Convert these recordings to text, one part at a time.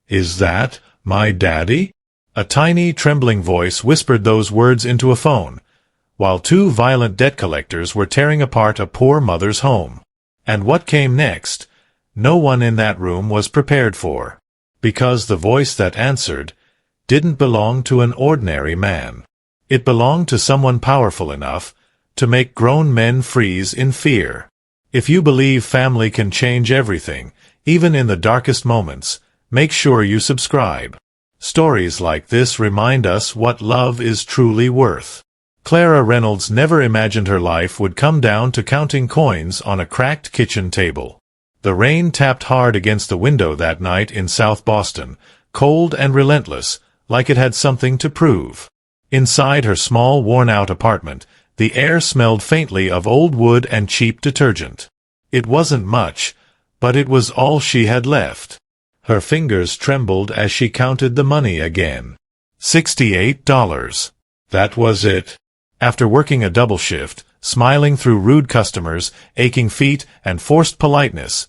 Is that my daddy? A tiny, trembling voice whispered those words into a phone, while two violent debt collectors were tearing apart a poor mother's home. And what came next, no one in that room was prepared for, because the voice that answered didn't belong to an ordinary man. It belonged to someone powerful enough to make grown men freeze in fear. If you believe family can change everything, even in the darkest moments, make sure you subscribe. Stories like this remind us what love is truly worth. Clara Reynolds never imagined her life would come down to counting coins on a cracked kitchen table. The rain tapped hard against the window that night in South Boston, cold and relentless, like it had something to prove. Inside her small, worn-out apartment, the air smelled faintly of old wood and cheap detergent. It wasn't much, but it was all she had left. Her fingers trembled as she counted the money again. $68. That was it. After working a double shift, smiling through rude customers, aching feet, and forced politeness,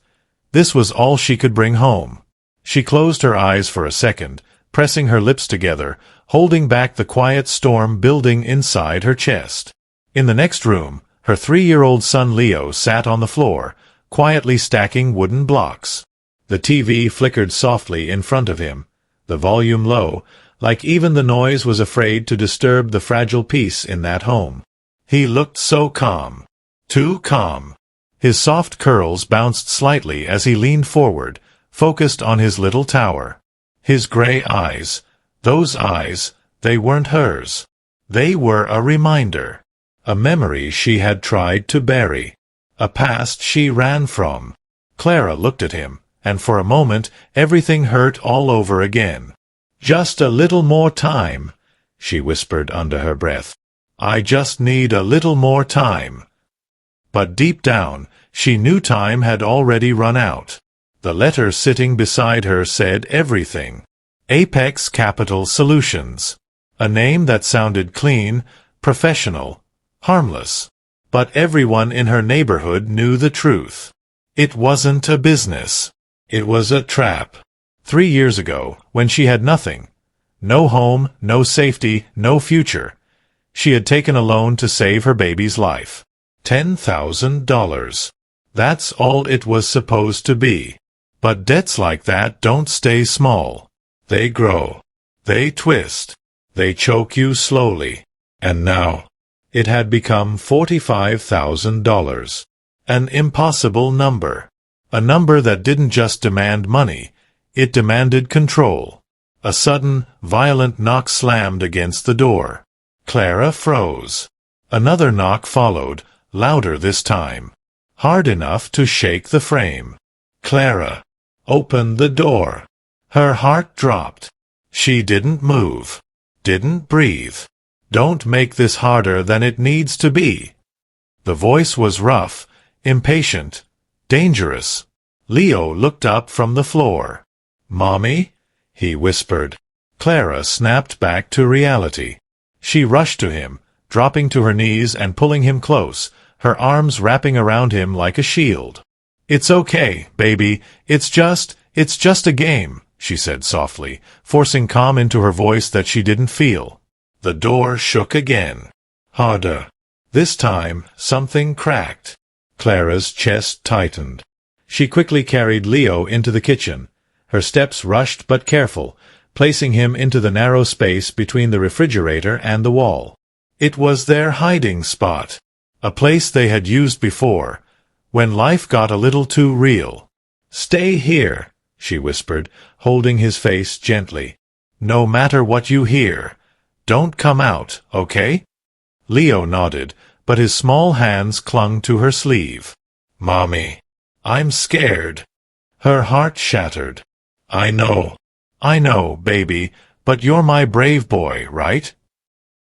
this was all she could bring home. She closed her eyes for a second, pressing her lips together, holding back the quiet storm building inside her chest. In the next room, her 3-year-old son Leo sat on the floor, quietly stacking wooden blocks. The TV flickered softly in front of him, the volume low, like even the noise was afraid to disturb the fragile peace in that home. He looked so calm. Too calm. His soft curls bounced slightly as he leaned forward, focused on his little tower. His gray eyes, those eyes, they weren't hers. They were a reminder. A memory she had tried to bury. A past she ran from. Clara looked at him, and for a moment everything hurt all over again. "Just a little more time," she whispered under her breath. "I just need a little more time." But deep down, she knew time had already run out. The letter sitting beside her said everything. Apex Capital Solutions. A name that sounded clean, professional, harmless. But everyone in her neighborhood knew the truth. It wasn't a business. It was a trap. 3 years ago, when she had nothing, no home, no safety, no future, she had taken a loan to save her baby's life. $10,000. That's all it was supposed to be. But debts like that don't stay small. They grow. They twist. They choke you slowly. And now, it had become $45,000. An impossible number. A number that didn't just demand money, it demanded control. A sudden, violent knock slammed against the door. Clara froze. Another knock followed, louder this time. Hard enough to shake the frame. "Clara, open the door." Her heart dropped. She didn't move. Didn't breathe. "Don't make this harder than it needs to be." The voice was rough, impatient, dangerous. Leo looked up from the floor. "Mommy?" he whispered. Clara snapped back to reality. She rushed to him, dropping to her knees and pulling him close, her arms wrapping around him like a shield. "It's okay, baby. It's just a game," she said softly, forcing calm into her voice that she didn't feel. The door shook again. Harder. This time, something cracked. Clara's chest tightened. She quickly carried Leo into the kitchen. Her steps rushed but careful, placing him into the narrow space between the refrigerator and the wall. It was their hiding spot. A place they had used before, when life got a little too real. "Stay here," she whispered, holding his face gently. "No matter what you hear, don't come out, okay?" Leo nodded, but his small hands clung to her sleeve. "Mommy, I'm scared." Her heart shattered. I know, baby, but you're my brave boy, right?"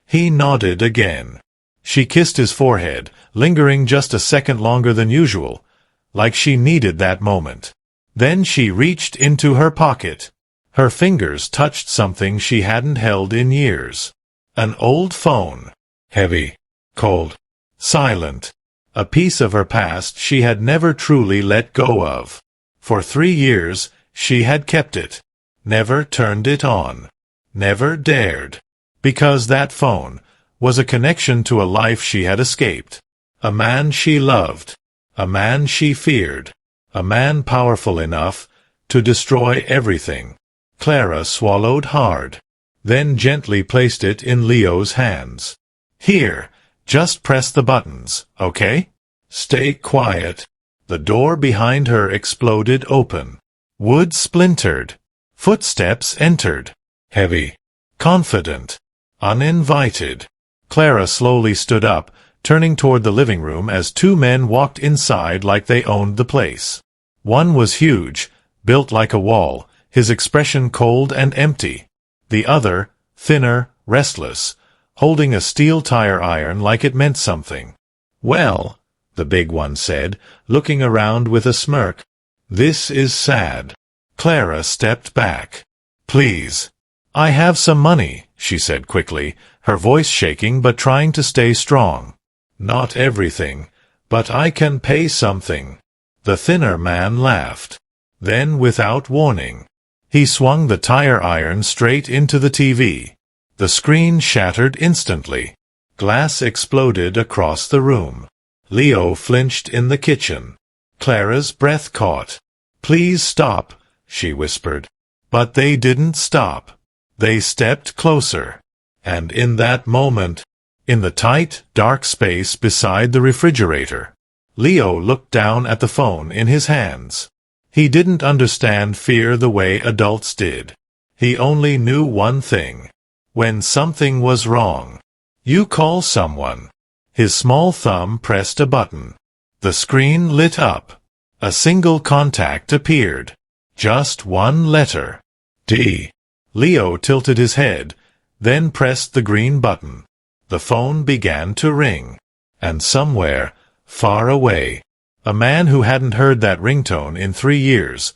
He nodded again. She kissed his forehead, lingering just a second longer than usual, like she needed that moment. Then she reached into her pocket. Her fingers touched something she hadn't held in years. An old phone. Heavy, cold, silent. A piece of her past she had never truly let go of. For 3 years, she had kept it. never turned it on, never dared. Because that phone was a connection to a life she had escaped, a man she loved, a man she feared, a man powerful enough to destroy everything. Clara swallowed hard, then gently placed it in Leo's hands. Here, just press the buttons, okay? Stay quiet. The door behind her exploded open. Wood splintered. Footsteps entered. Heavy, confident, uninvited. Clara slowly stood up, turning toward the living room as two men walked inside like they owned the place. One was huge, built like a wall, his expression cold and empty. The other, thinner, restless, holding a steel tire iron like it meant something. "Well," the big one said, looking around with a smirk, "this is sad." Clara stepped back. "Please. I have some money," she said quickly, her voice shaking but trying to stay strong. "Not everything, but I can pay something." The thinner man laughed. Then, without warning, he swung the tire iron straight into the TV. The screen shattered instantly. Glass exploded across the room. Leo flinched in the kitchen. Clara's breath caught. "Please stop," she whispered. But they didn't stop. They stepped closer. And in that moment, in the tight, dark space beside the refrigerator, Leo looked down at the phone in his hands. He didn't understand fear the way adults did. He only knew one thing. When something was wrong, you call someone. His small thumb pressed a button. The screen lit up. A single contact appeared. Just one letter. D. Leo tilted his head, then pressed the green button. The phone began to ring. And somewhere, far away, a man who hadn't heard that ringtone in 3 years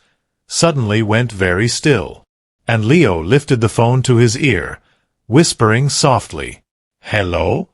suddenly went very still. And Leo lifted the phone to his ear, whispering softly, "Hello?"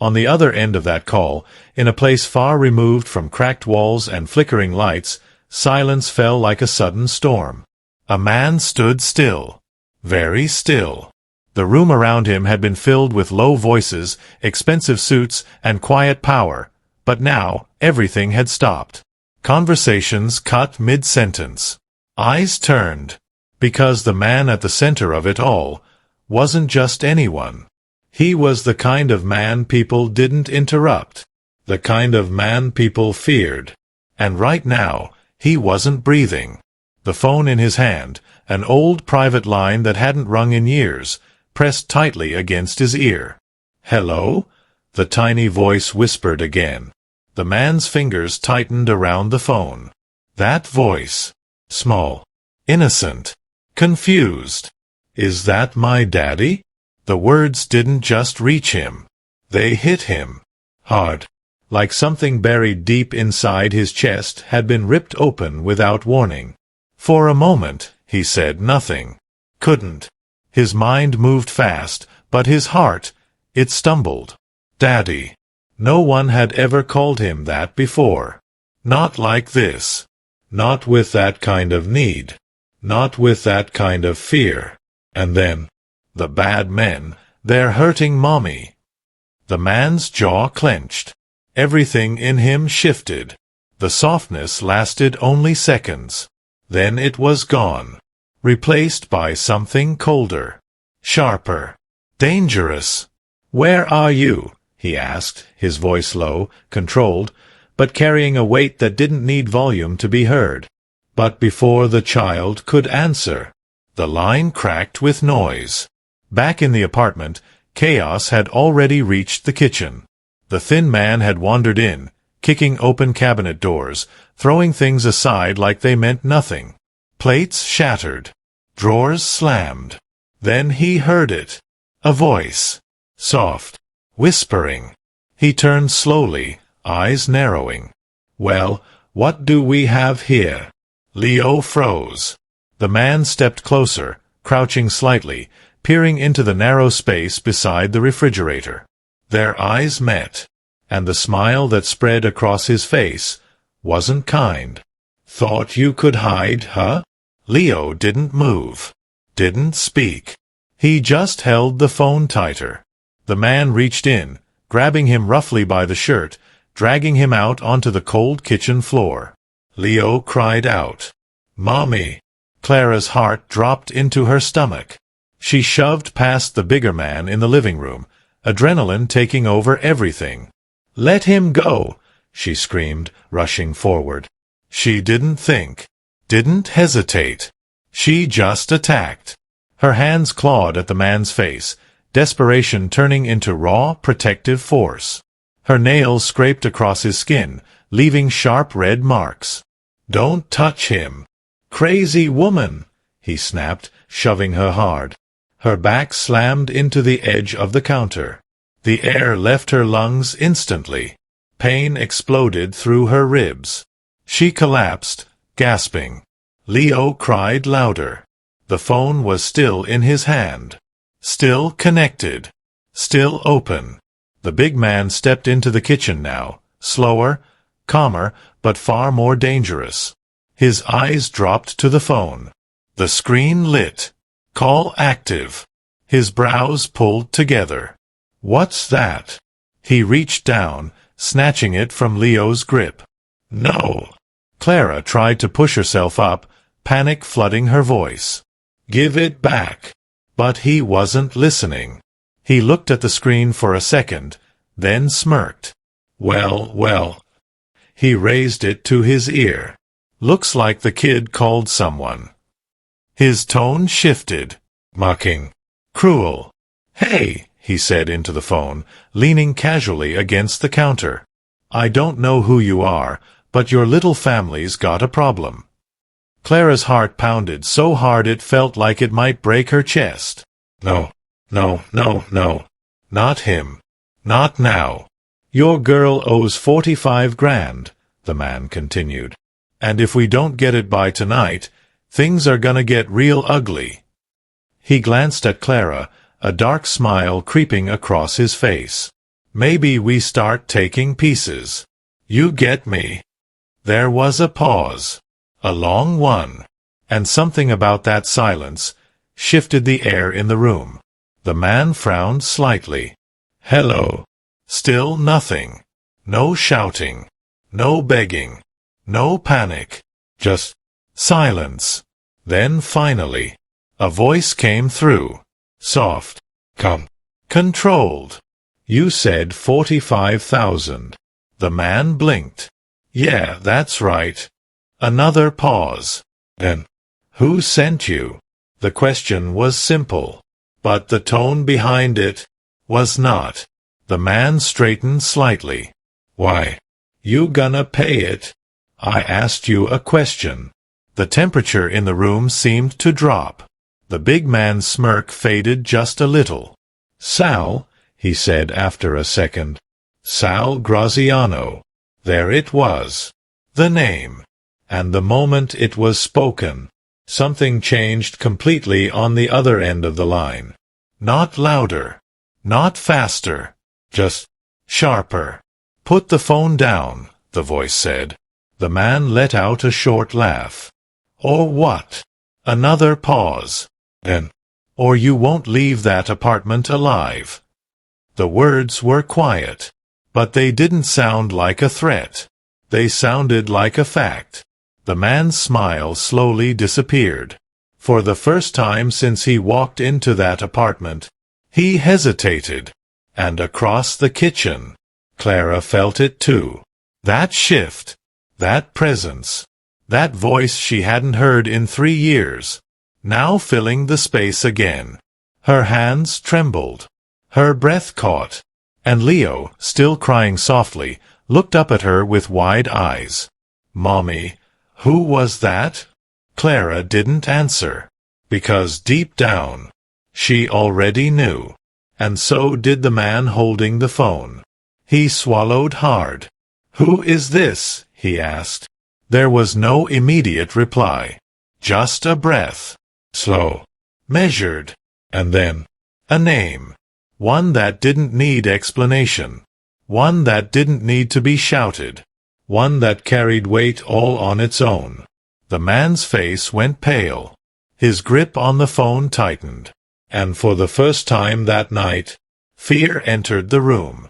On the other end of that call, in a place far removed from cracked walls and flickering lights, silence fell like a sudden storm. A man stood still. Very still. The room around him had been filled with low voices, expensive suits, and quiet power, but now everything had stopped. Conversations cut mid-sentence. Eyes turned. Because the man at the center of it all wasn't just anyone. He was the kind of man people didn't interrupt. The kind of man people feared. And right now, he wasn't breathing. The phone in his hand, an old private line that hadn't rung in years, pressed tightly against his ear. "Hello?" the tiny voice whispered again. The man's fingers tightened around the phone. That voice. Small. Innocent. Confused. "Is that my daddy?" The words didn't just reach him. They hit him. Hard. Like something buried deep inside his chest had been ripped open without warning. For a moment, he said nothing. Couldn't. His mind moved fast, but his heart, it stumbled. Daddy. No one had ever called him that before. Not like this. Not with that kind of need. Not with that kind of fear. And then, the bad men, they're hurting Mommy. The man's jaw clenched. Everything in him shifted. The softness lasted only seconds. Then it was gone. Replaced by something colder. Sharper. Dangerous. "Where are you?" he asked, his voice low, controlled, but carrying a weight that didn't need volume to be heard. But before the child could answer, the line cracked with noise. Back in the apartment, chaos had already reached the kitchen. The thin man had wandered in, kicking open cabinet doors, throwing things aside like they meant nothing. Plates shattered. Drawers slammed. Then he heard it. A voice. Soft. Whispering. He turned slowly, eyes narrowing. "Well, what do we have here?" Leo froze. The man stepped closer, crouching slightly, peering into the narrow space beside the refrigerator. Their eyes met, and the smile that spread across his face wasn't kind. "Thought you could hide, huh?" Leo didn't move. didn't speak. He just held the phone tighter. The man reached in, grabbing him roughly by the shirt, dragging him out onto the cold kitchen floor. Leo cried out, "Mommy!" Clara's heart dropped into her stomach. She shoved past the bigger man in the living room, adrenaline taking over everything. "Let him go!" she screamed, rushing forward. She didn't think, didn't hesitate. She just attacked. Her hands clawed at the man's face, desperation turning into raw, protective force. Her nails scraped across his skin, leaving sharp red marks. "Don't touch him!" "Crazy woman!" he snapped, shoving her hard. Her back slammed into the edge of the counter. The air left her lungs instantly. Pain exploded through her ribs. She collapsed, gasping. Leo cried louder. The phone was still in his hand. Still connected. Still open. The big man stepped into the kitchen now, slower, calmer, but far more dangerous. His eyes dropped to the phone. The screen lit. Call active. His brows pulled together. "What's that?" He reached down, snatching it from Leo's grip. "No." Clara tried to push herself up, panic flooding her voice. "Give it back." But he wasn't listening. He looked at the screen for a second, then smirked. Well. He raised it to his ear. "Looks like the kid called someone." His tone shifted. Mocking. Cruel. "Hey," he said into the phone, leaning casually against the counter. "I don't know who you are, but your little family's got a problem." Clara's heart pounded so hard it felt like it might break her chest. No. Not him. Not now. "Your girl owes 45 grand, the man continued. "And if we don't get it by tonight, things are gonna get real ugly." He glanced at Clara, a dark smile creeping across his face. "Maybe we start taking pieces. You get me?" There was a pause. A long one. And something about that silence shifted the air in the room. The man frowned slightly. "Hello." Still nothing. No shouting. No begging. No panic. Just silence. Then finally, a voice came through. Soft. Come. Controlled. "You said 45,000. The man blinked. "Yeah, that's right." Another pause. Then, "Who sent you?" The question was simple, but the tone behind it was not. The man straightened slightly. "Why? You gonna pay it?" "I asked you a question." The temperature in the room seemed to drop. The big man's smirk faded just a little. "Sal," he said after a second. "Sal Graziano." There it was. The name. And the moment it was spoken, something changed completely on the other end of the line. Not louder. Not faster. Just sharper. "Put the phone down," the voice said. The man let out a short laugh. "Or what?" Another pause. Then, "Or you won't leave that apartment alive." The words were quiet, but they didn't sound like a threat. They sounded like a fact. The man's smile slowly disappeared. For the first time since he walked into that apartment, he hesitated. And across the kitchen, Clara felt it too. That shift, that presence, that voice she hadn't heard in 3 years, now filling the space again. Her hands trembled. Her breath caught. And Leo, still crying softly, looked up at her with wide eyes. "Mommy, who was that?" Clara didn't answer, because deep down, she already knew. And so did the man holding the phone. He swallowed hard. "Who is this?" he asked. There was no immediate reply. Just a breath. Slow. Measured. And then, a name. One that didn't need explanation. One that didn't need to be shouted. One that carried weight all on its own. The man's face went pale. His grip on the phone tightened, and for the first time that night, fear entered the room.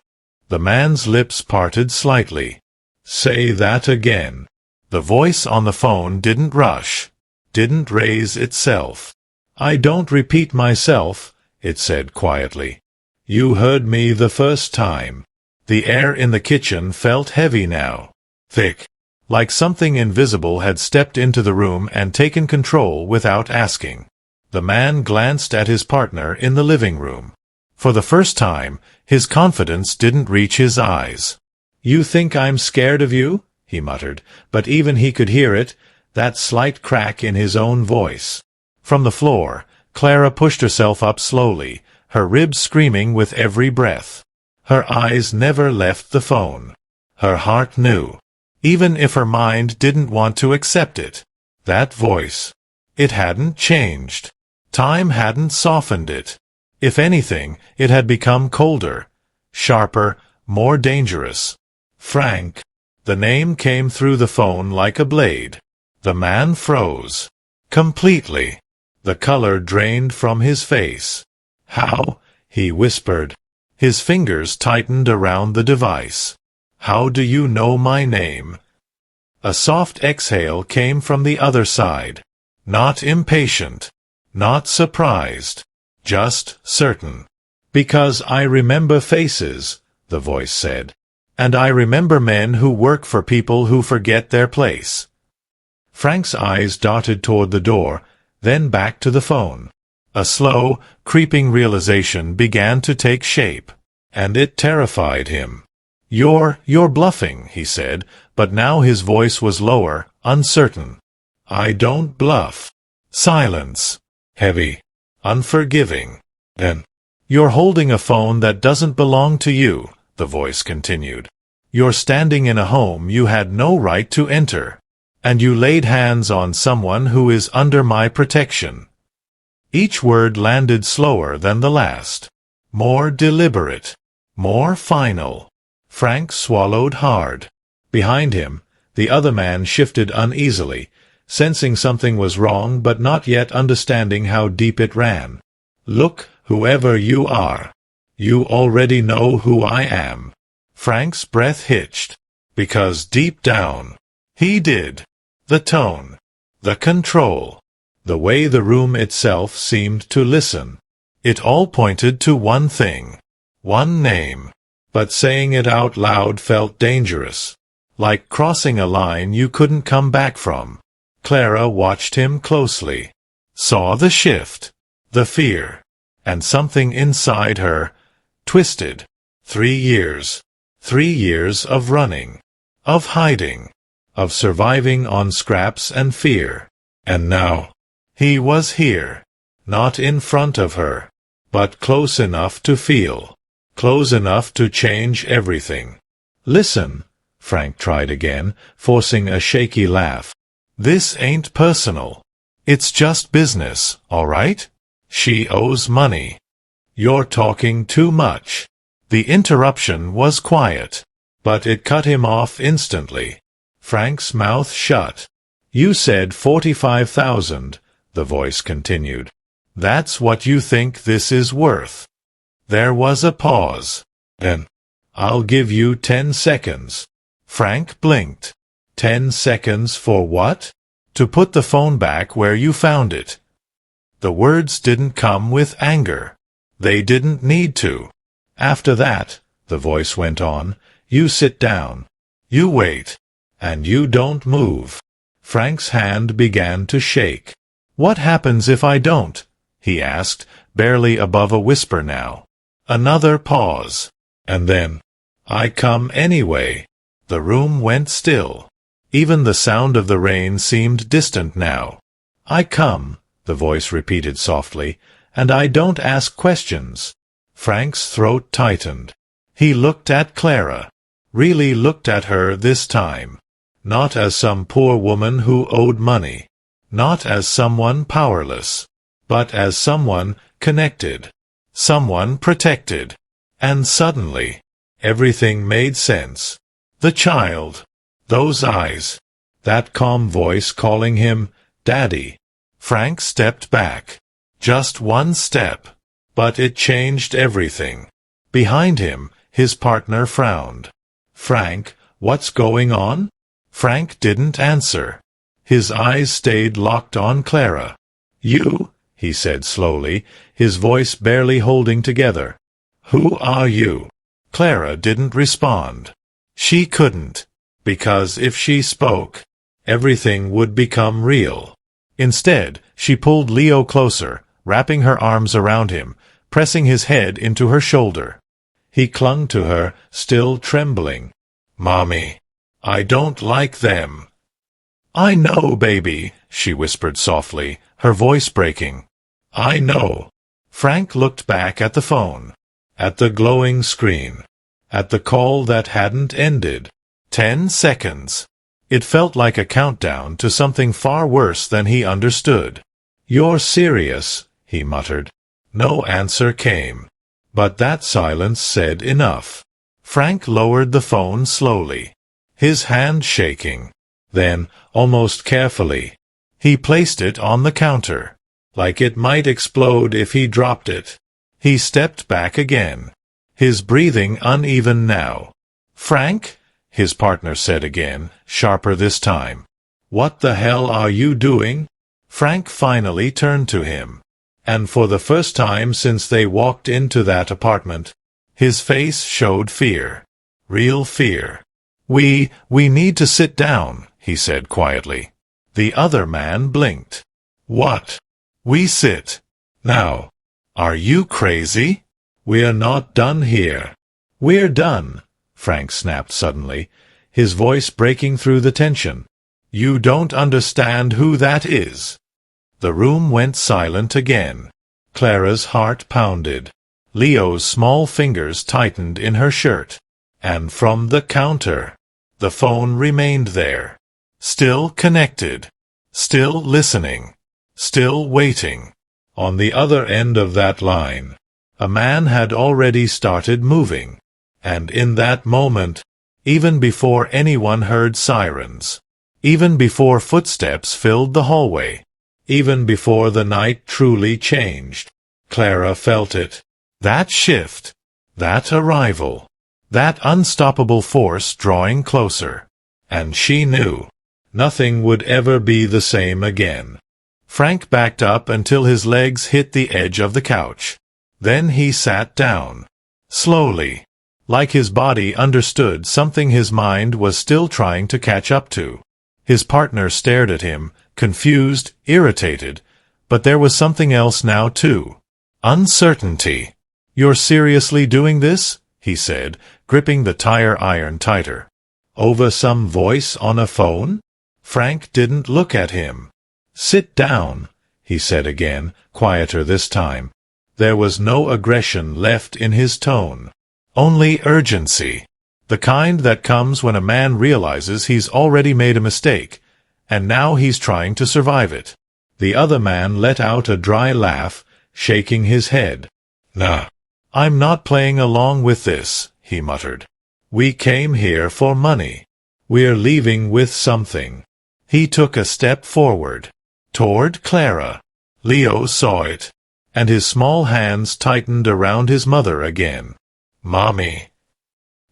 The man's lips parted slightly. "Say that again." The voice on the phone didn't rush, didn't raise itself. "I don't repeat myself," it said quietly. "You heard me the first time." The air in the kitchen felt heavy now, thick, like something invisible had stepped into the room and taken control without asking. The man glanced at his partner in the living room. For the first time, his confidence didn't reach his eyes. "You think I'm scared of you?" he muttered, but even he could hear it, that slight crack in his own voice. From the floor, Clara pushed herself up slowly, her ribs screaming with every breath. Her eyes never left the phone. Her heart knew, even if her mind didn't want to accept it. That voice. It hadn't changed. Time hadn't softened it. If anything, it had become colder, sharper, more dangerous. Frank. The name came through the phone like a blade. The man froze. Completely. The color drained from his face. "How?" he whispered. His fingers tightened around the device. "How do you know my name?" A soft exhale came from the other side. Not impatient. Not surprised. Just certain. "Because I remember faces," the voice said. "And I remember men who work for people who forget their place." Frank's eyes darted toward the door, then back to the phone. A slow, creeping realization began to take shape, and it terrified him. You're bluffing," he said, but now his voice was lower, uncertain. "I don't bluff." Silence. Heavy. Unforgiving. Then, "You're holding a phone that doesn't belong to you," the voice continued. "You're standing in a home you had no right to enter. And you laid hands on someone who is under my protection." Each word landed slower than the last. More deliberate. More final. Frank swallowed hard. Behind him, the other man shifted uneasily, sensing something was wrong but not yet understanding how deep it ran. "Look, whoever you are. You already know who I am." Frank's breath hitched, because deep down, he did. The tone. The control. The way the room itself seemed to listen. It all pointed to one thing. One name. But saying it out loud felt dangerous. Like crossing a line you couldn't come back from. Clara watched him closely. Saw the shift. The fear. And something inside her twisted. 3 years. 3 years of running. Of hiding. Of surviving on scraps and fear. And now, he was here. Not in front of her. But close enough to feel. Close enough to change everything. "Listen," Frank tried again, forcing a shaky laugh. "This ain't personal. It's just business, all right? She owes money." "You're talking too much." The interruption was quiet, but it cut him off instantly. Frank's mouth shut. "You said 45,000, the voice continued. "That's what you think this is worth." There was a pause. Then, "I'll give you 10 seconds. Frank blinked. 10 seconds for what? To put the phone back where you found it. The words didn't come with anger. They didn't need to. "After that," the voice went on, "you sit down. You wait. And you don't move." Frank's hand began to shake. "What happens if I don't?" he asked, barely above a whisper now. Another pause. And then, "I come anyway." The room went still. Even the sound of the rain seemed distant now. "I come," the voice repeated softly, "and I don't ask questions." Frank's throat tightened. He looked at Clara. Really looked at her this time. Not as some poor woman who owed money. Not as someone powerless. But as someone connected. Someone protected. And suddenly, everything made sense. The child. Those eyes. That calm voice calling him Daddy. Frank stepped back. Just one step. But it changed everything. Behind him, his partner frowned. "Frank, what's going on?" Frank didn't answer. His eyes stayed locked on Clara. "You," he said slowly, his voice barely holding together. "Who are you?" Clara didn't respond. She couldn't, because if she spoke, everything would become real. Instead, she pulled Leo closer, wrapping her arms around him, pressing his head into her shoulder. He clung to her, still trembling. "Mommy, I don't like them." "I know, baby," she whispered softly, her voice breaking. "I know." Frank looked back at the phone, at the glowing screen, at the call that hadn't ended. 10 seconds. It felt like a countdown to something far worse than he understood. "You're serious," he muttered. No answer came. But that silence said enough. Frank lowered the phone slowly, his hand shaking. Then, almost carefully, he placed it on the counter, like it might explode if he dropped it. He stepped back again, his breathing uneven now. "Frank?" his partner said again, sharper this time. "What the hell are you doing?" Frank finally turned to him. And for the first time since they walked into that apartment, his face showed fear. Real fear. We need to sit down," he said quietly. The other man blinked. "What? We sit. Now. Are you crazy? We're not done here." "We're done," Frank snapped suddenly, his voice breaking through the tension. "You don't understand who that is." The room went silent again. Clara's heart pounded. Leo's small fingers tightened in her shirt. And from the counter, the phone remained there. Still connected. Still listening. Still waiting. On the other end of that line, a man had already started moving. And in that moment, even before anyone heard sirens, even before footsteps filled the hallway, even before the night truly changed, Clara felt it. That shift, that arrival, that unstoppable force drawing closer. And she knew nothing would ever be the same again. Frank backed up until his legs hit the edge of the couch. Then he sat down. Slowly, like his body understood something his mind was still trying to catch up to. His partner stared at him, confused, irritated, but there was something else now too. Uncertainty. "You're seriously doing this?" he said, gripping the tire iron tighter. "Over some voice on a phone?" Frank didn't look at him. "Sit down," he said again, quieter this time. There was no aggression left in his tone. Only urgency. The kind that comes when a man realizes he's already made a mistake, and now he's trying to survive it. The other man let out a dry laugh, shaking his head. "Nah, I'm not playing along with this," he muttered. "We came here for money. We're leaving with something." He took a step forward, toward Clara. Leo saw it, and his small hands tightened around his mother again. "Mommy."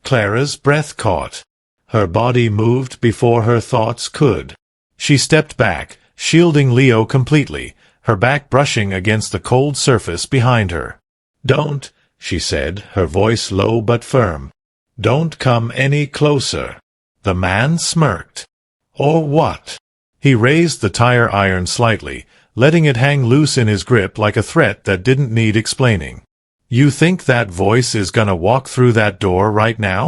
Clara's breath caught. Her body moved before her thoughts could. She stepped back, shielding Leo completely, her back brushing against the cold surface behind her. "Don't," she said, her voice low but firm. "Don't come any closer." The man smirked. "Or what?" He raised the tire iron slightly, letting it hang loose in his grip like a threat that didn't need explaining. "You think that voice is gonna walk through that door right now?"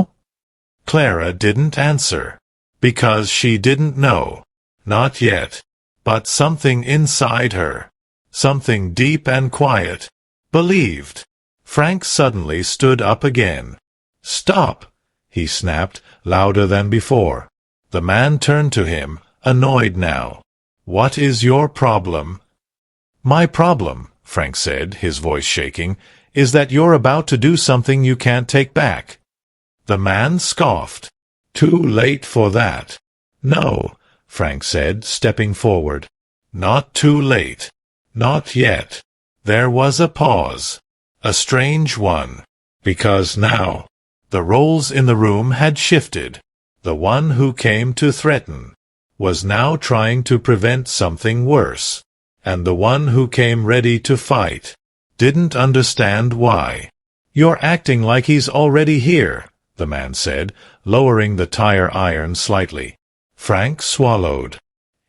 Clara didn't answer. Because she didn't know. Not yet. But something inside her, something deep and quiet, believed. Frank suddenly stood up again. "Stop!" he snapped, louder than before. The man turned to him, annoyed now. "What is your problem?" "My problem," Frank said, his voice shaking, "is that you're about to do something you can't take back." The man scoffed. "Too late for that." "No," Frank said, stepping forward. Not too late. Not yet. There was a pause. A strange one. Because now, the roles in the room had shifted. The one who came to threaten was now trying to prevent something worse. And the one who came ready to fight didn't understand why. "You're acting like he's already here," the man said, lowering the tire iron slightly. Frank swallowed.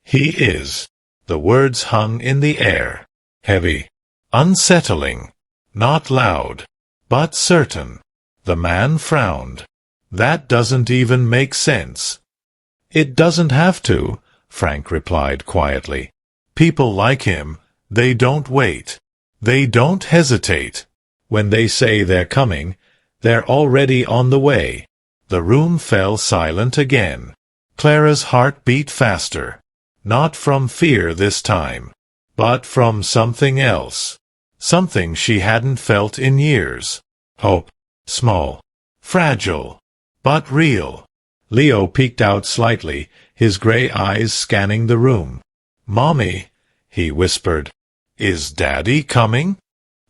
"He is." The words hung in the air. Heavy. Unsettling. Not loud. But certain. The man frowned. "That doesn't even make sense." "It doesn't have to," Frank replied quietly. "People like him, they don't wait. They don't hesitate. When they say they're coming, they're already on the way." The room fell silent again. Clara's heart beat faster. Not from fear this time, but from something else. Something she hadn't felt in years. Hope. Small. Fragile. But real. Leo peeked out slightly, his gray eyes scanning the room. "Mommy," he whispered. "Is Daddy coming?"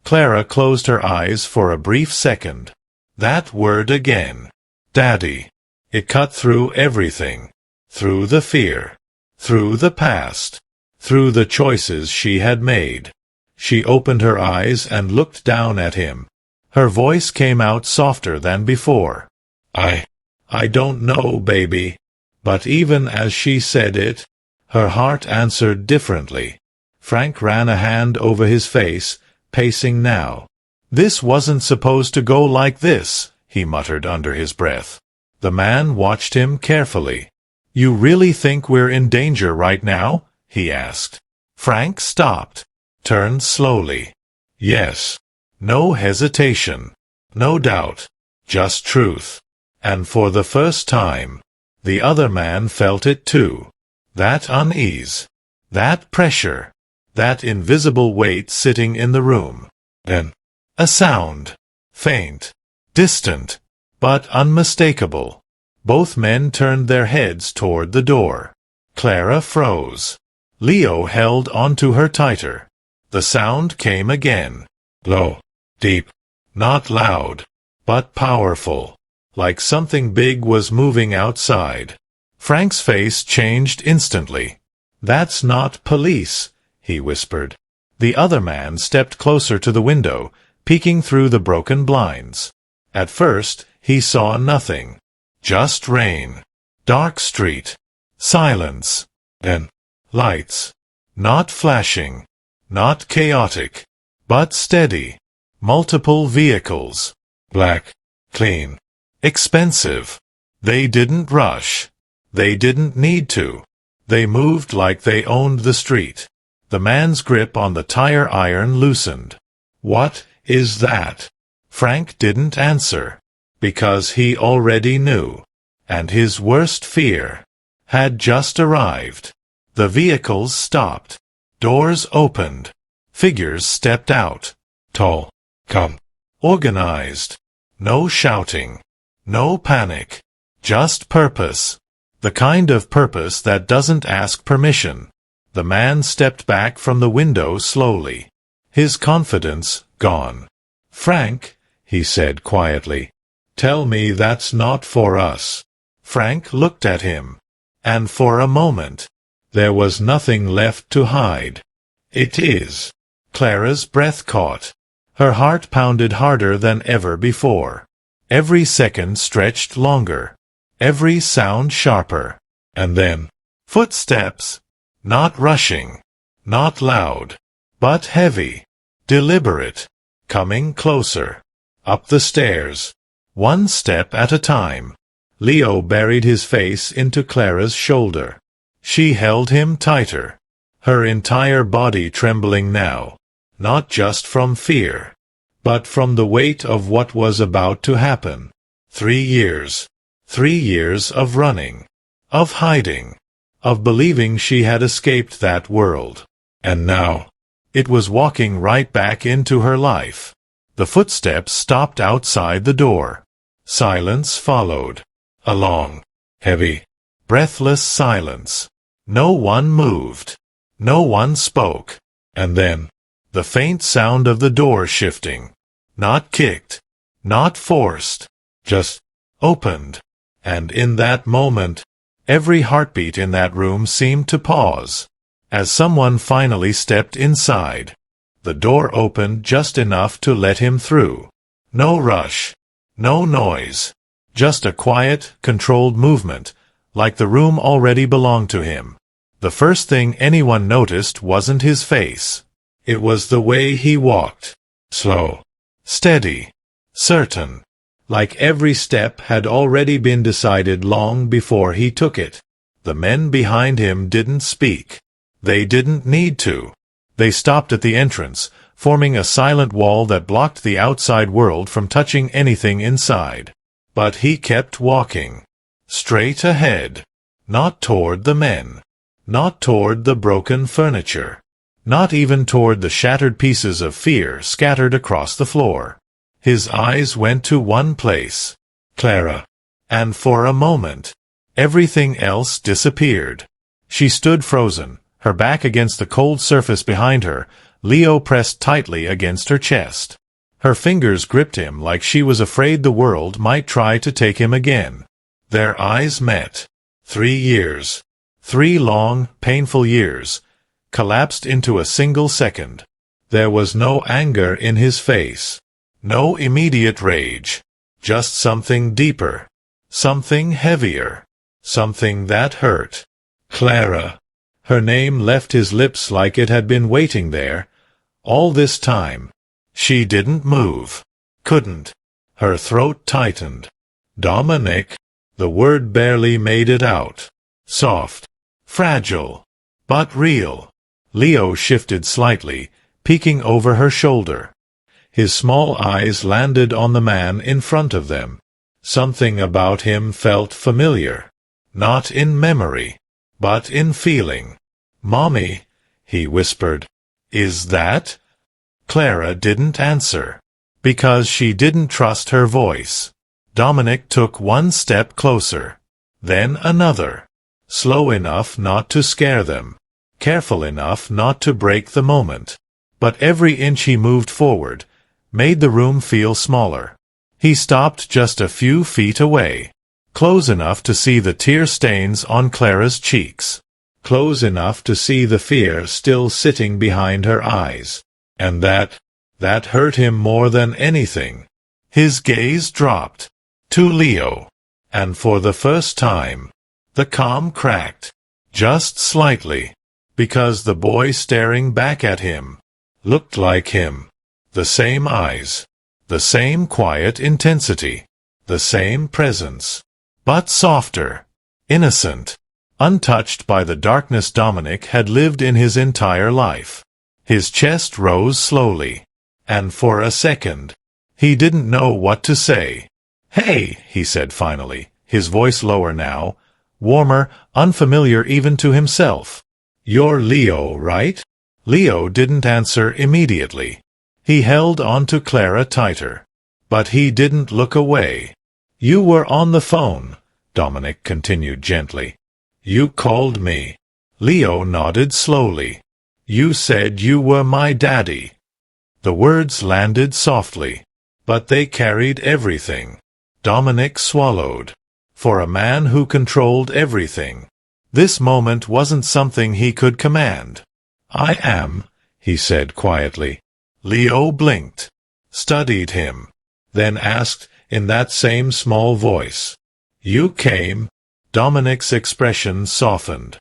Clara closed her eyes for a brief second. That word again. Daddy. It cut through everything. Through the fear. Through the past. Through the choices she had made. She opened her eyes and looked down at him. Her voice came out softer than before. I don't know, baby." But even as she said it, her heart answered differently. Frank ran a hand over his face, pacing now. "This wasn't supposed to go like this," he muttered under his breath. The man watched him carefully. "You really think we're in danger right now?" he asked. Frank stopped, turned slowly. Yes. No hesitation. No doubt. Just truth. And for the first time, the other man felt it too. That unease. That pressure. That invisible weight sitting in the room. Then, a sound. Faint. Distant. But unmistakable. Both men turned their heads toward the door. Clara froze. Leo held onto her tighter. The sound came again. Low. Deep. Not loud. But powerful. Like something big was moving outside. Frank's face changed instantly. "That's not police," he whispered. The other man stepped closer to the window, peeking through the broken blinds. At first, he saw nothing. Just rain. Dark street. Silence. Then, lights. Not flashing. Not chaotic. But steady. Multiple vehicles. Black. Clean. Expensive. They didn't rush. They didn't need to. They moved like they owned the street. The man's grip on the tire iron loosened. "What is that?" Frank didn't answer. Because he already knew. And his worst fear had just arrived. The vehicles stopped. Doors opened. Figures stepped out. Tall. Calm. Organized. No shouting. No panic. Just purpose. The kind of purpose that doesn't ask permission. The man stepped back from the window slowly. His confidence gone. "Frank," he said quietly, "tell me that's not for us." Frank looked at him. And for a moment, there was nothing left to hide. "It is." Clara's breath caught. Her heart pounded harder than ever before. Every second stretched longer. Every sound sharper. And then, footsteps. Not rushing. Not loud. But heavy. Deliberate. Coming closer. Up the stairs. One step at a time. Leo buried his face into Clara's shoulder. She held him tighter. Her entire body trembling now. Not just from fear. But from the weight of what was about to happen. 3 years. 3 years of running. Of hiding. Of believing she had escaped that world. And now, it was walking right back into her life. The footsteps stopped outside the door. Silence followed. A long, heavy, breathless silence. No one moved. No one spoke. And then, the faint sound of the door shifting. Not kicked. Not forced. Just opened. And in that moment, every heartbeat in that room seemed to pause. As someone finally stepped inside. The door opened just enough to let him through. No rush. No noise. Just a quiet, controlled movement, like the room already belonged to him. The first thing anyone noticed wasn't his face. It was the way he walked. Slow. Steady. Certain. Like every step had already been decided long before he took it. The men behind him didn't speak. They didn't need to. They stopped at the entrance, forming a silent wall that blocked the outside world from touching anything inside. But he kept walking. Straight ahead. Not toward the men. Not toward the broken furniture. Not even toward the shattered pieces of fear scattered across the floor. His eyes went to one place. Clara. And for a moment, everything else disappeared. She stood frozen, her back against the cold surface behind her, Leo pressed tightly against her chest. Her fingers gripped him like she was afraid the world might try to take him again. Their eyes met. 3 years. 3 long, painful years, collapsed into a single second. There was no anger in his face. No immediate rage. Just something deeper. Something heavier. Something that hurt. Clara. Her name left his lips like it had been waiting there. All this time. She didn't move. Couldn't. Her throat tightened. Dominic. The word barely made it out. Soft. Fragile. But real. Leo shifted slightly, peeking over her shoulder. His small eyes landed on the man in front of them. Something about him felt familiar. Not in memory, but in feeling. "Mommy," he whispered. "Is that?" Clara didn't answer. Because she didn't trust her voice. Dominic took one step closer. Then another. Slow enough not to scare them. Careful enough not to break the moment. But every inch he moved forward made the room feel smaller. He stopped just a few feet away. Close enough to see the tear stains on Clara's cheeks. Close enough to see the fear still sitting behind her eyes. And that hurt him more than anything. His gaze dropped. To Leo. And for the first time, the calm cracked. Just slightly. Because the boy staring back at him looked like him. The same eyes. The same quiet intensity. The same presence. But softer. Innocent. Untouched by the darkness Dominic had lived in his entire life. His chest rose slowly. And for a second, he didn't know what to say. "Hey," he said finally, his voice lower now, warmer, unfamiliar even to himself. "You're Leo, right?" Leo didn't answer immediately. He held on to Clara tighter. But he didn't look away. "You were on the phone," Dominic continued gently. "You called me." Leo nodded slowly. "You said you were my daddy." The words landed softly. But they carried everything. Dominic swallowed. For a man who controlled everything, this moment wasn't something he could command. "I am," he said quietly. Leo blinked, studied him, then asked in that same small voice, "You came?" Dominic's expression softened.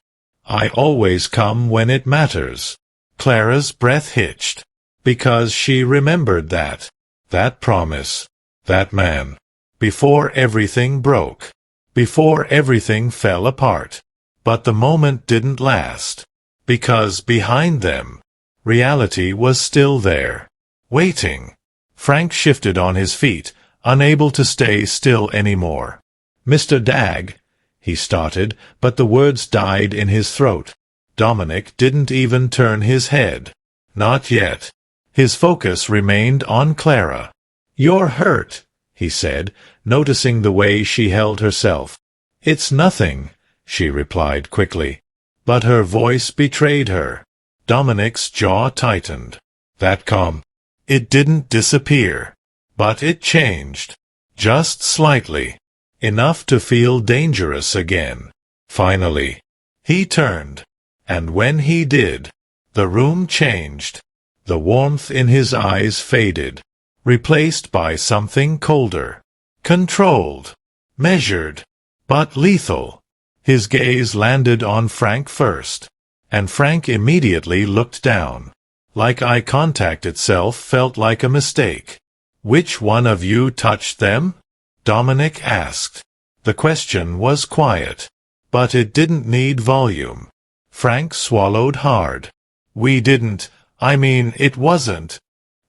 "I always come when it matters." Clara's breath hitched, because she remembered that promise, that man. Before everything broke. Before everything fell apart. But the moment didn't last. Because behind them, reality was still there. Waiting. Frank shifted on his feet, unable to stay still anymore. "Mr. Dagg," he started, but the words died in his throat. Dominic didn't even turn his head. Not yet. His focus remained on Clara. "You're hurt," he said, noticing the way she held herself. "It's nothing," she replied quickly. But her voice betrayed her. Dominic's jaw tightened. That calm. It didn't disappear. But it changed. Just slightly. Enough to feel dangerous again. Finally. He turned. And when he did, the room changed. The warmth in his eyes faded, replaced by something colder. Controlled. Measured. But lethal. His gaze landed on Frank first. And Frank immediately looked down. Like eye contact itself felt like a mistake. "Which one of you touched them?" Dominic asked. The question was quiet. But it didn't need volume. Frank swallowed hard. "We didn't. I mean, it wasn't."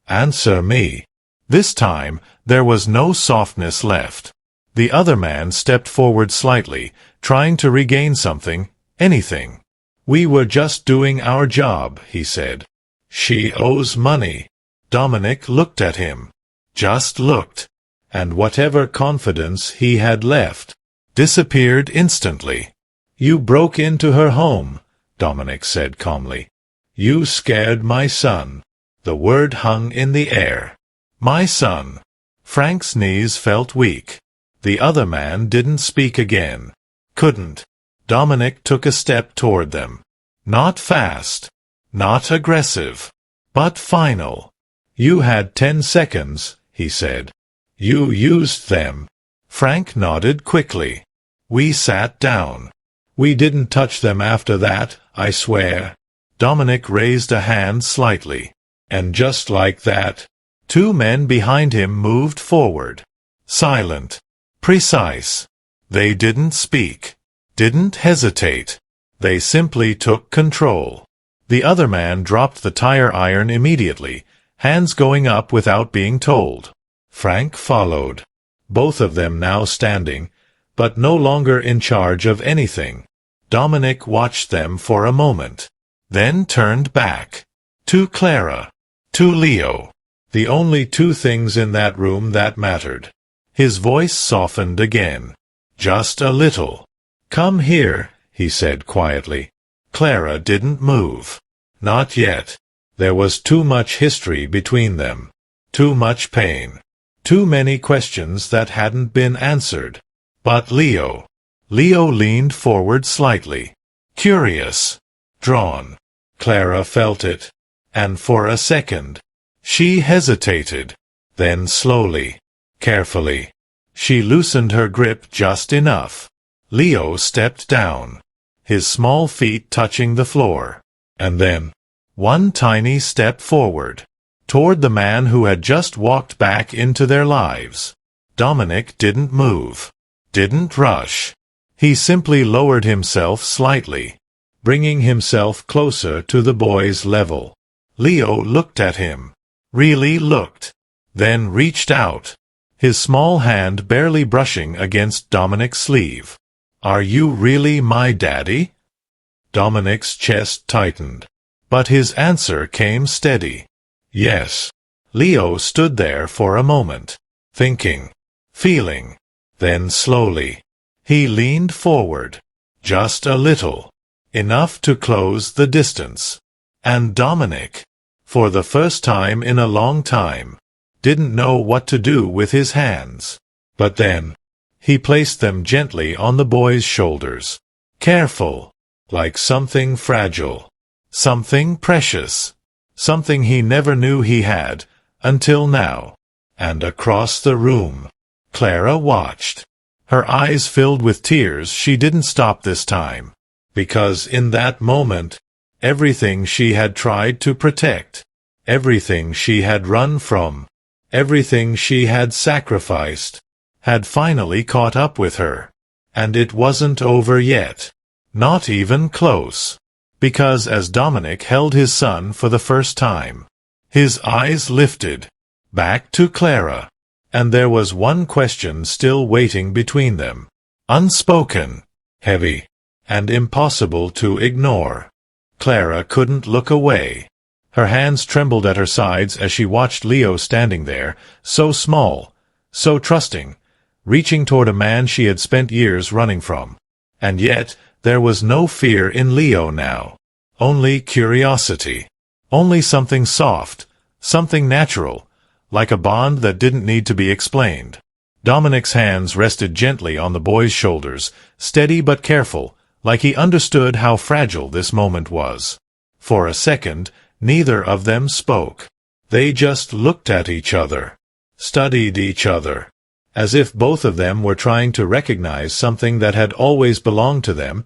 "Answer me." This time, there was no softness left. The other man stepped forward slightly, trying to regain something, anything. "We were just doing our job," he said. "She owes money." Dominic looked at him. Just looked. And whatever confidence he had left disappeared instantly. "You broke into her home," Dominic said calmly. "You scared my son." The word hung in the air. My son. Frank's knees felt weak. The other man didn't speak again. Couldn't. Dominic took a step toward them. Not fast. Not aggressive. But final. "You had 10 seconds, he said. "You used them." Frank nodded quickly. "We sat down. We didn't touch them after that, I swear." Dominic raised a hand slightly. And just like that, 2 men behind him moved forward. Silent. Precise. They didn't speak. Didn't hesitate. They simply took control. The other man dropped the tire iron immediately, hands going up without being told. Frank followed. Both of them now standing, but no longer in charge of anything. Dominic watched them for a moment, then turned back. To Clara. To Leo. The only 2 things in that room that mattered. His voice softened again. Just a little. "Come here," he said quietly. Clara didn't move. Not yet. There was too much history between them. Too much pain. Too many questions that hadn't been answered. But Leo. Leo leaned forward slightly. Curious. Drawn. Clara felt it. And for a second, she hesitated. Then slowly, carefully, she loosened her grip just enough. Leo stepped down, his small feet touching the floor. And then, one tiny step forward, toward the man who had just walked back into their lives. Dominic didn't move. Didn't rush. He simply lowered himself slightly, bringing himself closer to the boy's level. Leo looked at him. Really looked. Then reached out, his small hand barely brushing against Dominic's sleeve. "Are you really my daddy?" Dominic's chest tightened. But his answer came steady. "Yes." Leo stood there for a moment, thinking, feeling. Then slowly, he leaned forward. Just a little. Enough to close the distance. And Dominic, for the first time in a long time, didn't know what to do with his hands. But then, he placed them gently on the boy's shoulders. Careful. Like something fragile. Something precious. Something he never knew he had, until now. And across the room, Clara watched. Her eyes filled with tears. She didn't stop this time. Because in that moment, everything she had tried to protect, everything she had run from, everything she had sacrificed, had finally caught up with her. And it wasn't over yet. Not even close. Because as Dominic held his son for the first time, his eyes lifted, back to Clara. And there was one question still waiting between them. Unspoken, heavy, and impossible to ignore. Clara couldn't look away. Her hands trembled at her sides as she watched Leo standing there, so small, so trusting, reaching toward a man she had spent years running from. And yet, there was no fear in Leo now. Only curiosity. Only something soft, something natural, like a bond that didn't need to be explained. Dominic's hands rested gently on the boy's shoulders, steady but careful, like he understood how fragile this moment was. For a second, neither of them spoke. They just looked at each other, studied each other, as if both of them were trying to recognize something that had always belonged to them,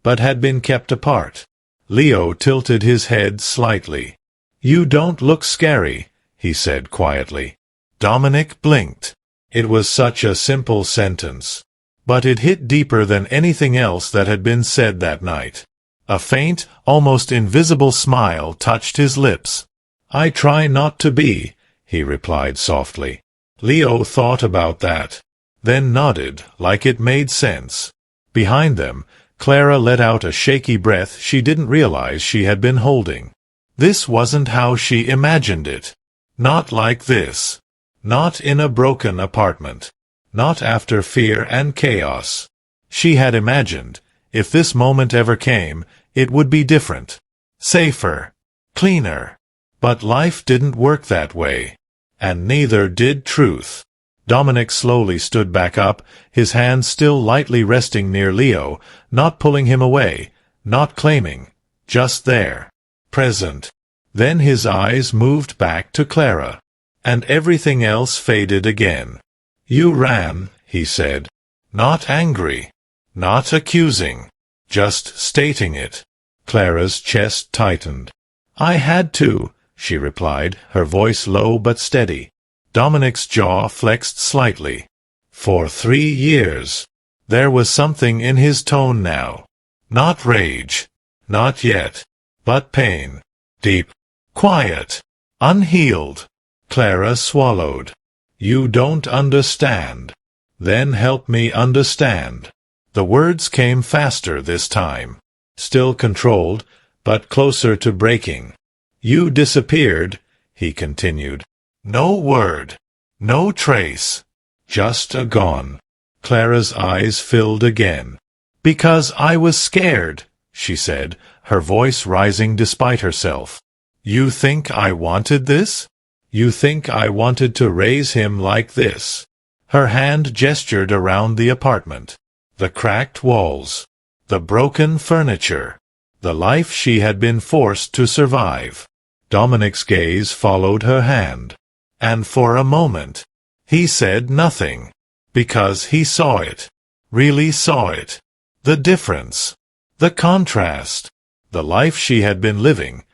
but had been kept apart. Leo tilted his head slightly. "You don't look scary," he said quietly. Dominic blinked. It was such a simple sentence, but it hit deeper than anything else that had been said that night. A faint, almost invisible smile touched his lips. "I try not to be," he replied softly. Leo thought about that, then nodded, like it made sense. Behind them, Clara let out a shaky breath she didn't realize she had been holding. This wasn't how she imagined it. Not like this. Not in a broken apartment. Not after fear and chaos. She had imagined, if this moment ever came, it would be different. Safer. Cleaner. But life didn't work that way. And neither did truth. Dominic slowly stood back up, his hands still lightly resting near Leo, not pulling him away, not claiming, just there, present. Then his eyes moved back to Clara. And everything else faded again. "You ran," he said. Not angry. Not accusing. Just stating it. Clara's chest tightened. "I had to," she replied, her voice low but steady. Dominic's jaw flexed slightly. "For 3 years." There was something in his tone now. Not rage. Not yet. But pain. Deep. Quiet. Unhealed. Clara swallowed. "You don't understand." "Then help me understand." The words came faster this time. Still controlled, but closer to breaking. "You disappeared," he continued. "No word. No trace. Just a gone." Clara's eyes filled again. "Because I was scared," she said, her voice rising despite herself. "You think I wanted this? You think I wanted to raise him like this?" Her hand gestured around the apartment. The cracked walls. The broken furniture. The life she had been forced to survive. Dominic's gaze followed her hand. And for a moment, he said nothing. Because he saw it. Really saw it. The difference. The contrast. The life she had been living,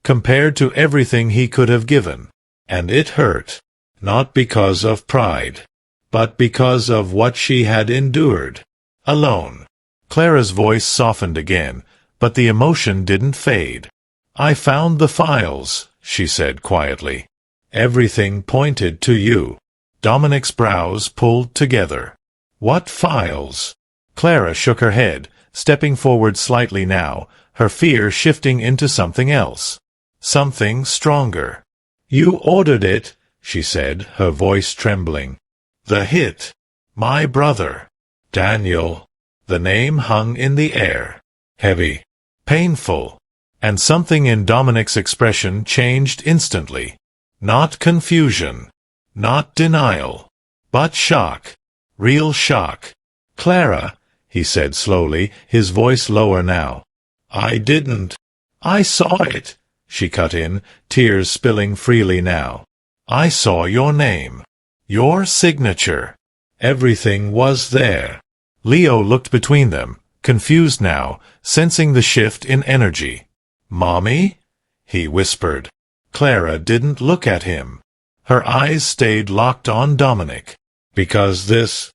compared to everything he could have given. And it hurt. Not because of pride. But because of what she had endured. Alone. Clara's voice softened again, but the emotion didn't fade. "I found the files," she said quietly. "Everything pointed to you." Dominic's brows pulled together. "What files?" Clara shook her head, stepping forward slightly now, her fear shifting into something else. Something stronger. "You ordered it," she said, her voice trembling. "The hit. My brother. Daniel." The name hung in the air. Heavy. Painful. And something in Dominic's expression changed instantly. Not confusion. Not denial. But shock. Real shock. "Clara," he said slowly, his voice lower now. "I didn't." "I saw it," she cut in, tears spilling freely now. "I saw your name. Your signature. Everything was there." Leo looked between them, confused now, sensing the shift in energy. "Mommy?" he whispered. Clara didn't look at him. Her eyes stayed locked on Dominic. Because this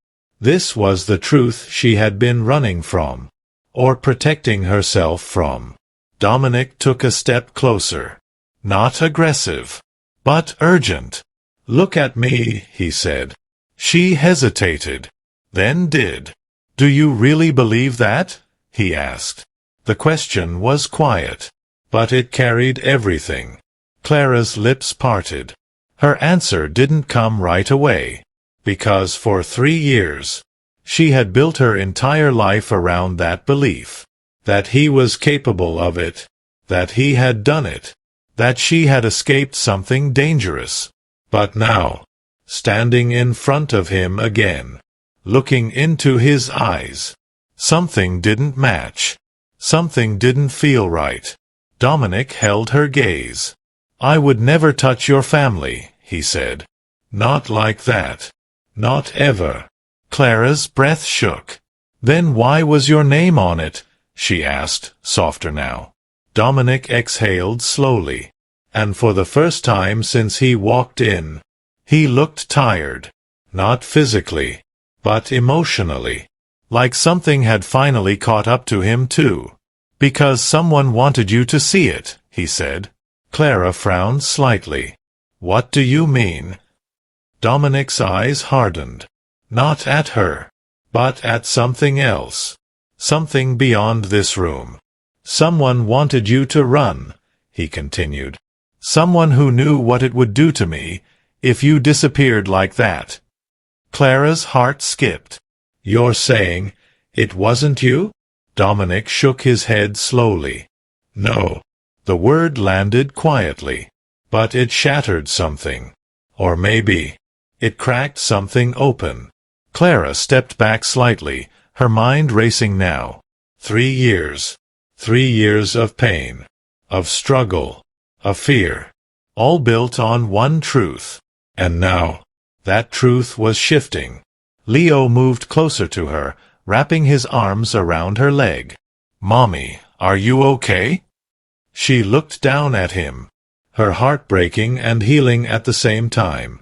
was the truth she had been running from. Or protecting herself from. Dominic took a step closer. Not aggressive. But urgent. "Look at me," he said. She hesitated. Then did. "Do you really believe that?" he asked. The question was quiet. But it carried everything. Clara's lips parted. Her answer didn't come right away. Because for 3 years, she had built her entire life around that belief. That he was capable of it. that he had done it, that she had escaped something dangerous. But now, standing in front of him again, looking into his eyes, something didn't match. Something didn't feel right. Dominic held her gaze. "I would never touch your family," he said. "Not like that. Not ever." Clara's breath shook. "Then why was your name on it?" she asked, softer now. Dominic exhaled slowly, and for the first time since he walked in, he looked tired. Not physically, but emotionally. Like something had finally caught up to him too. "Because someone wanted you to see it," he said. Clara frowned slightly. "What do you mean?" Dominic's eyes hardened. Not at her, but at something else. Something beyond this room. "Someone wanted you to run," he continued. "Someone who knew what it would do to me if you disappeared like that." Clara's heart skipped. "You're saying it wasn't you?" Dominic shook his head slowly. "No." The word landed quietly, but it shattered something. Or maybe it cracked something open. Clara stepped back slightly, her mind racing now. 3 years. 3 years of pain, of struggle, of fear, all built on one truth. And now, that truth was shifting. Leo moved closer to her, wrapping his arms around her leg. "Mommy, are you okay?" She looked down at him, her heart breaking and healing at the same time.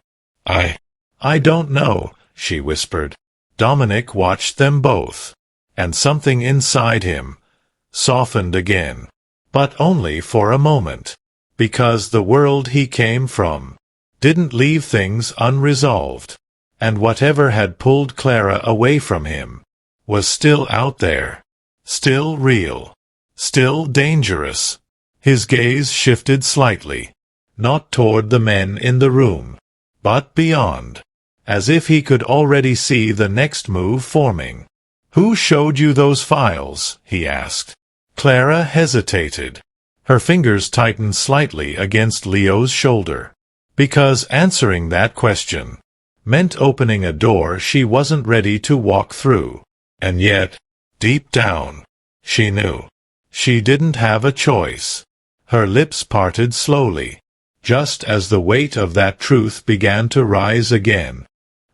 I don't know," she whispered. Dominic watched them both, and something inside him softened again, but only for a moment, because the world he came from didn't leave things unresolved, and whatever had pulled Clara away from him was still out there, still real, still dangerous. His gaze shifted slightly, not toward the men in the room, but beyond, as if he could already see the next move forming. "Who showed you those files?" he asked. Clara hesitated. Her fingers tightened slightly against Leo's shoulder, because answering that question meant opening a door she wasn't ready to walk through. And yet, deep down, she knew. She didn't have a choice. Her lips parted slowly, just as the weight of that truth began to rise again.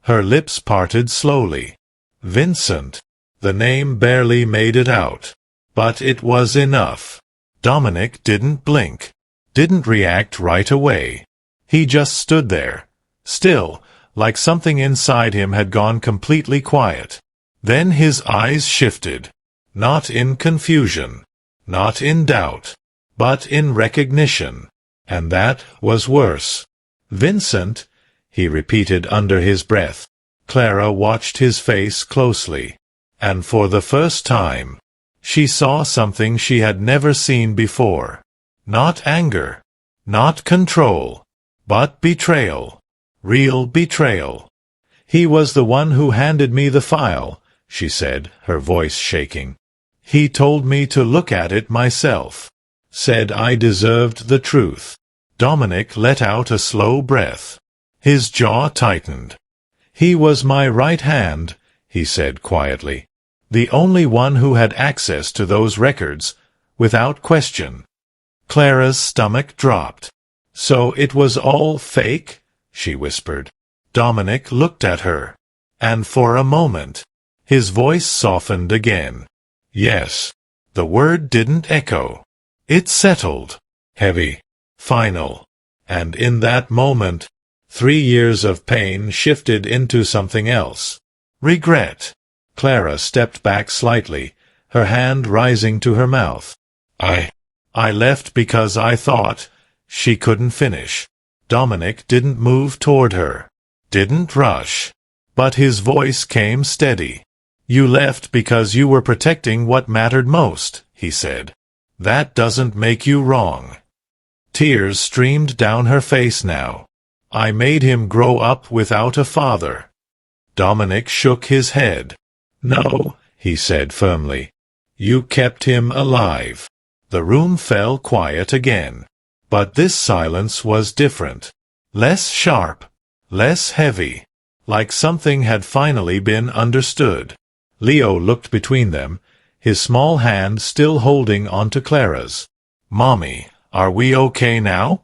Her lips parted slowly. Vincent. The name barely made it out, but it was enough. Dominic didn't blink, didn't react right away. He just stood there, still, like something inside him had gone completely quiet. Then his eyes shifted, not in confusion, not in doubt, but in recognition. And that was worse. "Vincent," he repeated under his breath. Clara watched his face closely, and for the first time, she saw something she had never seen before. Not anger, not control, but betrayal. Real betrayal. "He was the one who handed me the file," she said, her voice shaking. "He told me to look at it myself. Said I deserved the truth." Dominic let out a slow breath. His jaw tightened. "He was my right hand," he said quietly. "The only one who had access to those records, without question." Clara's stomach dropped. "So it was all fake?" she whispered. Dominic looked at her, and for a moment, his voice softened again. Yes. The word didn't echo. It settled. Heavy. Final. And in that moment, 3 years of pain shifted into something else. Regret. Clara stepped back slightly, her hand rising to her mouth. I left because I thought she couldn't finish. Dominic didn't move toward her, didn't rush, but his voice came steady. You left because you were protecting what mattered most, he said. That doesn't make you wrong. Tears streamed down her face now. I made him grow up without a father. Dominic shook his head. No, he said firmly. You kept him alive. The room fell quiet again. But this silence was different. Less sharp, less heavy, like something had finally been understood. Leo looked between them, his small hand still holding onto Clara's. "Mommy, are we okay now?"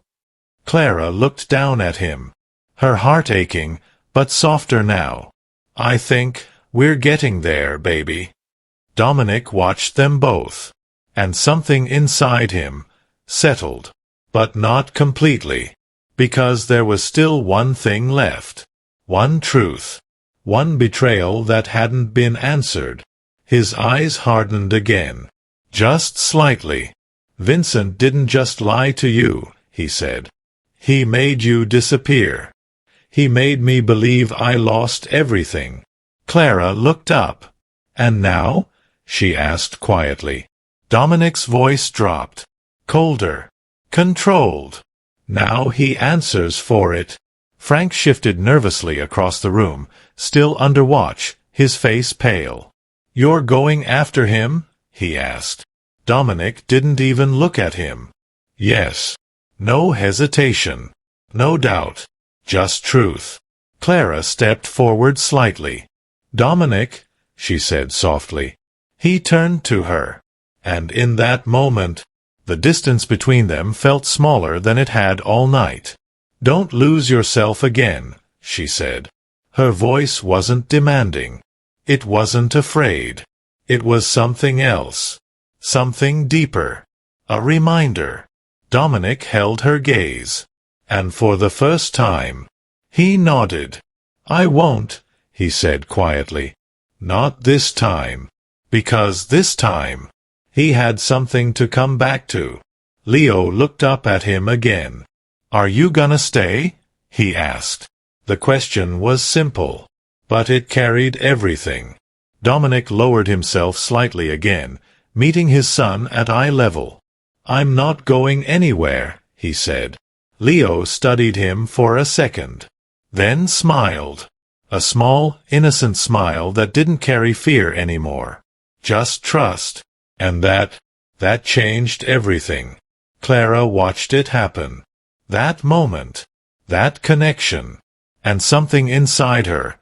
Clara looked down at him, her heart aching, but softer now. "I think we're getting there, baby." Dominic watched them both, and something inside him settled, but not completely, because there was still one thing left, one truth, one betrayal that hadn't been answered. His eyes hardened again, just slightly. "Vincent didn't just lie to you," he said. "He made you disappear. He made me believe I lost everything." Clara looked up. "And now?" she asked quietly. Dominic's voice dropped, colder, controlled. "Now he answers for it." Frank shifted nervously across the room, still under watch, his face pale. "You're going after him?" he asked. Dominic didn't even look at him. "Yes." No hesitation. No doubt. Just truth. Clara stepped forward slightly. "Dominic," she said softly. He turned to her. And in that moment, the distance between them felt smaller than it had all night. "Don't lose yourself again," she said. Her voice wasn't demanding. It wasn't afraid. It was something else. Something deeper. A reminder. Dominic held her gaze. And for the first time, he nodded. "I won't," he said quietly. "Not this time." Because this time, he had something to come back to. Leo looked up at him again. "Are you gonna stay?" he asked. The question was simple, but it carried everything. Dominic lowered himself slightly again, meeting his son at eye level. "I'm not going anywhere," he said. Leo studied him for a second, then smiled. A small, innocent smile that didn't carry fear anymore. Just trust. And that changed everything. Clara watched it happen. That moment, that connection, and something inside her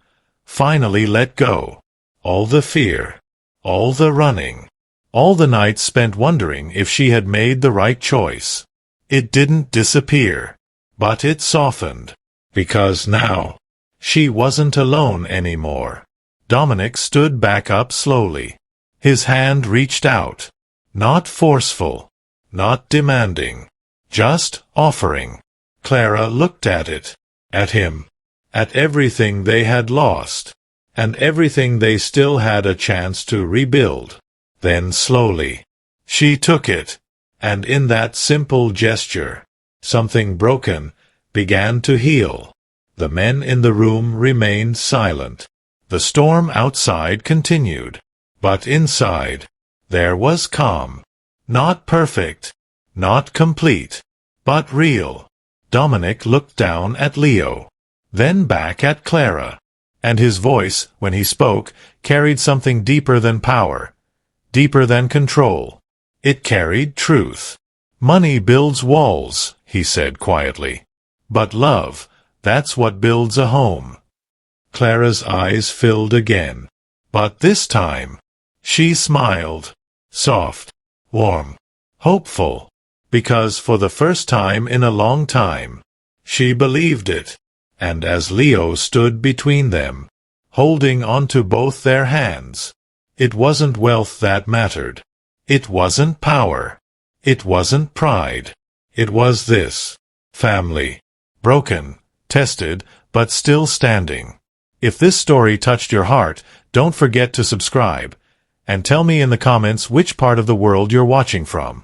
finally let go. All the fear, all the running, all the nights spent wondering if she had made the right choice. It didn't disappear, but it softened, because now, she wasn't alone anymore. Dominic stood back up slowly. His hand reached out. Not forceful, not demanding, just offering. Clara looked at it, at him, at everything they had lost, and everything they still had a chance to rebuild. Then slowly, she took it, and in that simple gesture, something broken began to heal. The men in the room remained silent. The storm outside continued, but inside, there was calm. Not perfect, not complete, but real. Dominic looked down at Leo, then back at Clara, and his voice, when he spoke, carried something deeper than power, deeper than control. It carried truth. "Money builds walls," he said quietly. "But love, that's what builds a home." Clara's eyes filled again. But this time, she smiled. Soft, warm, hopeful. Because for the first time in a long time, she believed it. And as Leo stood between them, holding onto both their hands, it wasn't wealth that mattered. It wasn't power. It wasn't pride. It was this. Family. Broken, tested, but still standing. If this story touched your heart, don't forget to subscribe. And tell me in the comments which part of the world you're watching from.